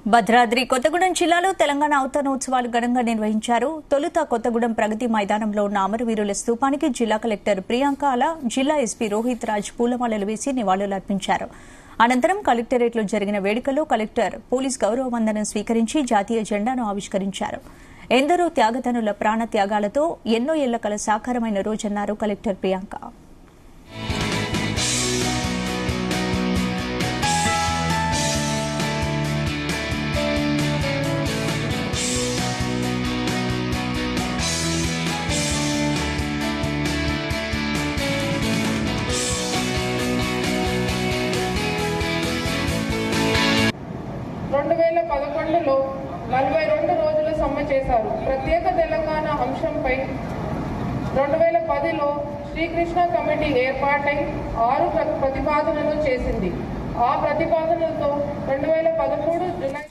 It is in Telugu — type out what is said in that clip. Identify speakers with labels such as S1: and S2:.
S1: భద్రాద్రి కొత్తగూడెం జిల్లాలో తెలంగాణ అవతరణోత్సవాలు ఘనంగా నిర్వహించారు. తొలుత కొత్తగూడెం ప్రగతి మైదానంలో ఉన్న అమరవీరుల స్తూపానికి జిల్లా కలెక్టర్ ప్రియాంక అలా, జిల్లా ఎస్పీ రోహిత్ రాజ్ పూలమాలలు వేసి నివాళులర్పించారు. అనంతరం కలెక్టరేట్లో జరిగిన వేడుకలో కలెక్టర్ పోలీస్ గౌరవ వందనం స్వీకరించి జాతీయ జెండాను ఆవిష్కరించారు. ఎందరో త్యాగతనుల ప్రాణ త్యాగాలతో ఎన్నో ఏళ్ల కల సాకారమైన రోజన్నారు కలెక్టర్ ప్రియాంక.
S2: లో 42 రోజుల సమ్మె చేశారు. ప్రత్యేక తెలంగాణ అంశంపై 2010లో శ్రీకృష్ణ కమిటీ ఏర్పాటై 6 ప్రతిపాదనలు చేసింది. ఆ ప్రతిపాదనలతో 2013 జూలై